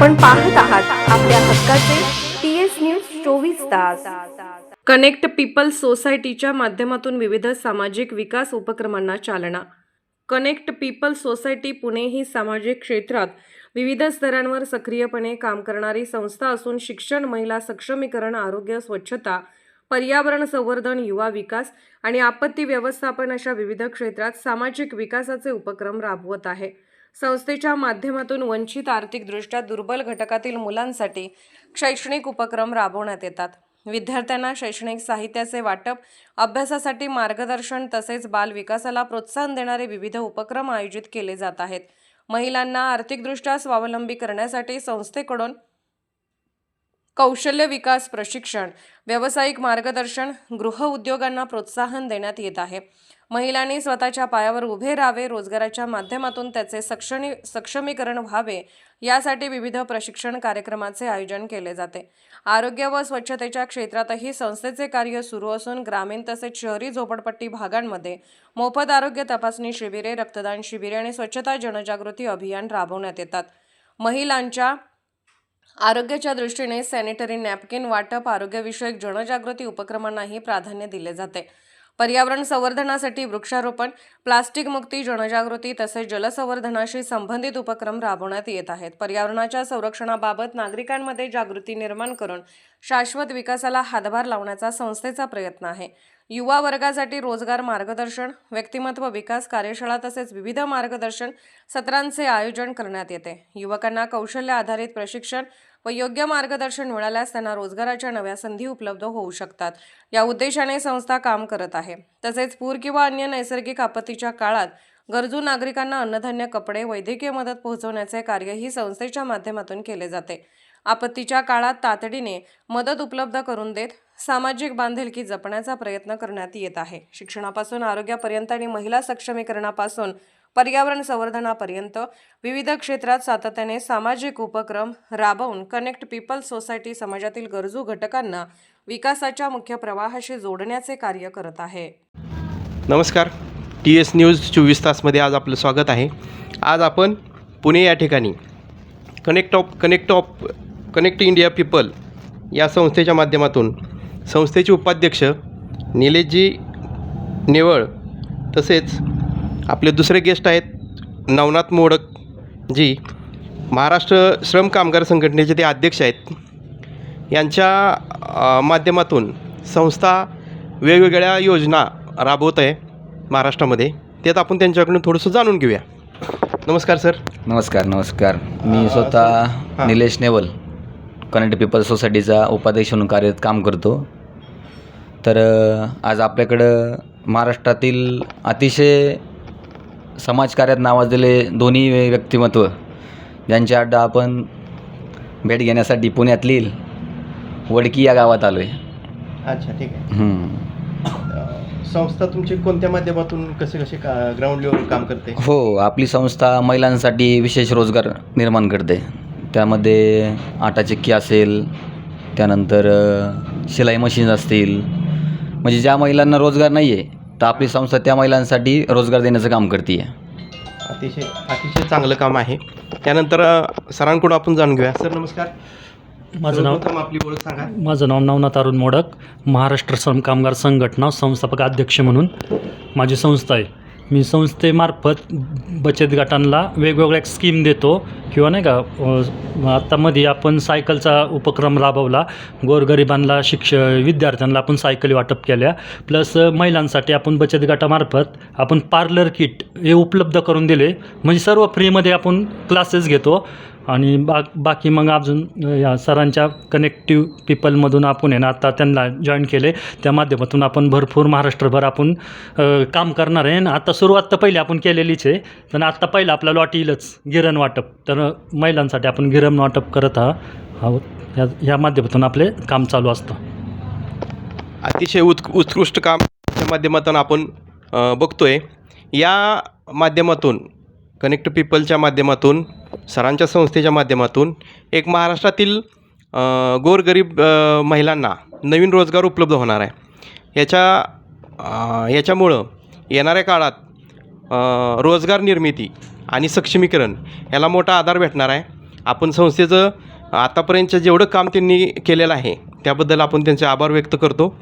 आपण पाहत आहात आपल्या हक्काचे TS न्यूज 24 तास। कनेक्ट पीपल सोसायटीच्या माध्यमातून विविध सामाजिक विकास उपक्रमांना चालना। कनेक्ट पीपल सोसायटी पुणे ही सामाजिक क्षेत्रात विविध स्तरांवर सक्रियपणे काम करणारी संस्था असून शिक्षण, महिला सक्षमीकरण, आरोग्य, स्वच्छता, पर्यावरण संवर्धन, युवा विकास आणि आपत्ती व्यवस्थापन अशा विविध क्षेत्रात सामाजिक विकासाचे उपक्रम राबवत आहे। संस्थेच्या माध्यमातून वंचित, आर्थिकदृष्ट्या दुर्बल घटकातील मुलांसाठी शैक्षणिक उपक्रम राबवण्यात येतात। विद्यार्थ्यांना शैक्षणिक साहित्याचे वाटप, अभ्यासासाठी मार्गदर्शन तसेच बाल विकासाला प्रोत्साहन देणारे विविध उपक्रम आयोजित केले जात आहेत। महिलांना आर्थिकदृष्ट्या स्वावलंबी करण्यासाठी संस्थेकडून कौशल्य विकास प्रशिक्षण, व्यावसायिक मार्गदर्शन, गृह उद्योगांना प्रोत्साहन देण्यात येत आहे। महिलांनी स्वतःच्या पायावर उभे राहावे, रोजगाराच्या माध्यमातून त्याचे सक्षमीकरण व्हावे यासाठी विविध प्रशिक्षण कार्यक्रमाचे आयोजन केले जाते। आरोग्य व स्वच्छतेच्या क्षेत्रातही संस्थेचे कार्य सुरू असून ग्रामीण तसेच शहरी झोपडपट्टी भागांमध्ये मोफत आरोग्य तपासणी शिबिरे, रक्तदान शिबिरे आणि स्वच्छता जनजागृती अभियान राबवण्यात येतात। महिलांच्या आरोग्याच्या दृष्टीने सॅनिटरी नॅपकिन वाटप, आरोग्यविषयक जनजागृती उपक्रमांनाही प्राधान्य दिले जाते। पर्यावरण संवर्धनासाठी वृक्षारोपण, प्लास्टिक मुक्ती जनजागृती तसेच जलसंवर्धनाशी संबंधित उपक्रम राबवण्यात येत आहेत। पर्यावरणाच्या संरक्षणाबाबत नागरिकांमध्ये जागृती निर्माण करून शाश्वत विकासाला हातभार लावण्याचा संस्थेचा प्रयत्न आहे। युवा वर्गासाठी रोजगार मार्गदर्शन, व्यक्तिमत्व विकास कार्यशाळा तसेच विविध मार्गदर्शन सत्रांचे आयोजन करण्यात येते। युवकांना कौशल्य आधारित प्रशिक्षण व योग्य मार्गदर्शन मिळाल्यास त्यांना रोजगाराच्या नव्या संधी उपलब्ध होऊ शकतात। या उद्देशाने संस्था काम करत आहे। तसेच पूर किंवा अन्य नैसर्गिक आपत्तीच्या काळात गरजू नागरिकांना अन्नधान्य, कपडे, वैद्यकीय मदत पोहोचवण्याचे कार्यही संस्थेच्या माध्यमातून केले जाते। आपत्तीच्या काळात तातडीने मदत उपलब्ध करून देत सामाजिक बांधिलकी जपण्याचा प्रयत्न करण्यात येत आहे। शिक्षणापासून आरोग्यापर्यंत आणि महिला सक्षमीकरणापासून पर्यावरण संवर्धनापर्यंत विविध क्षेत्रात सातत्याने सामाजिक उपक्रम राबवून कनेक्ट पीपल सोसायटी समाजातील गरजू घटकांना विकासाच्या मुख्य प्रवाहाशी जोडण्याचे कार्य करत आहे। नमस्कार, TS न्यूज 24 तासमध्ये आज आपलं स्वागत आहे। आज आपण पुणे या ठिकाणी कनेक्ट इंडिया पीपल या संस्थेच्या माध्यमातून संस्थेचे उपाध्यक्ष निलेशजी नेवळ तसेच आपले दुसरे गेस्ट आहेत नवनाथ मोडक जी, महाराष्ट्र श्रम कामगार संघटनेचे ते अध्यक्ष आहेत। यांच्या माध्यमातून संस्था वेगवेगळ्या योजना राबवत आहे महाराष्ट्रामध्ये। त्यात आपण त्यांच्याकडून थोडंसं जाणून घेऊया। नमस्कार सर। नमस्कार। मी स्वतः निलेश नेवल कनेक्ट पीपल सोसायटीचा उपाध्यक्ष म्हणून कार्यरत काम करतो। तर आज आपल्याकडं महाराष्ट्रातील अतिशय समाजकार्यात नावाजलेले दोन्ही व्यक्तिमत्व ज्यांच्या अड्डा आपण भेट घेण्यासाठी पुण्यातील वडकी या गावात आलो आहे। अच्छा, ठीक आहे। संस्था तुमची कोणत्या माध्यमातून कसे ग्राउंड लेवल काम करते? हो, आपली संस्था महिलांसाठी विशेष रोजगार निर्माण करते। त्यामध्ये आटा चक्की असेल, त्यानंतर शिलाई मशीन असतील, म्हणजे ज्या महिलांना रोजगार नाही आहे तर आपली संस्था त्या महिलांसाठी रोजगार देण्याचं काम करते आहे। अतिशय चांगलं काम आहे। त्यानंतर सरांकडून आपण जाणून घेऊया। सर नमस्कार। आपली ओळख सांगा। माझं नाव नवनाथ अरुण मोडक, महाराष्ट्र श्रम कामगार संघटना संस्थापक अध्यक्ष म्हणून माझी संस्था आहे। मी संस्थेमार्फत बचत गटांना वेगवेगळ्या स्कीम देतो किंवा नाही का, आत्तामध्ये आपण सायकलचा उपक्रम राबवला, गोरगरिबांना विद्यार्थ्यांना आपण सायकली वाटप केल्या, प्लस महिलांसाठी आपण बचत गटामार्फत आपण पार्लर किट हे उपलब्ध करून दिले, म्हणजे सर्व फ्रीमध्ये आपण क्लासेस घेतो। आणि बाकी मग अजून या सरांच्या कनेक्टिव्ह पीपलमधून आपण आहे ना आता त्यांना जॉईन केले, त्या माध्यमातून आपण भरपूर महाराष्ट्रभर आपण काम करणार आहे। आता सुरुवात तर पहिली आपण केलेलीच आहे, पण आत्ता पहिलं आपला लॉट येईलच गिरण वाटप, तर महिलांसाठी आपण गिरण वाटप करत आहोत। या माध्यमातून आपले काम चालू असतं। अतिशय उत्कृष्ट कामच्या माध्यमातून आपण बघतोय। या माध्यमातून कनेक्ट पीपलच्या माध्यमातून, सरांच्या संस्थेच्या माध्यमातून एक महाराष्ट्रातील गोरगरीब महिलांना नवीन रोजगार उपलब्ध होणार आहे। याच्यामुळं येणाऱ्या काळात रोजगार निर्मिती आणि सक्षमीकरण याला मोठा आधार भेटणार आहे। आपण संस्थेचं आतापर्यंतचं जेवढं काम त्यांनी केलेलं आहे त्याबद्दल आपण त्यांचे आभार व्यक्त करतो.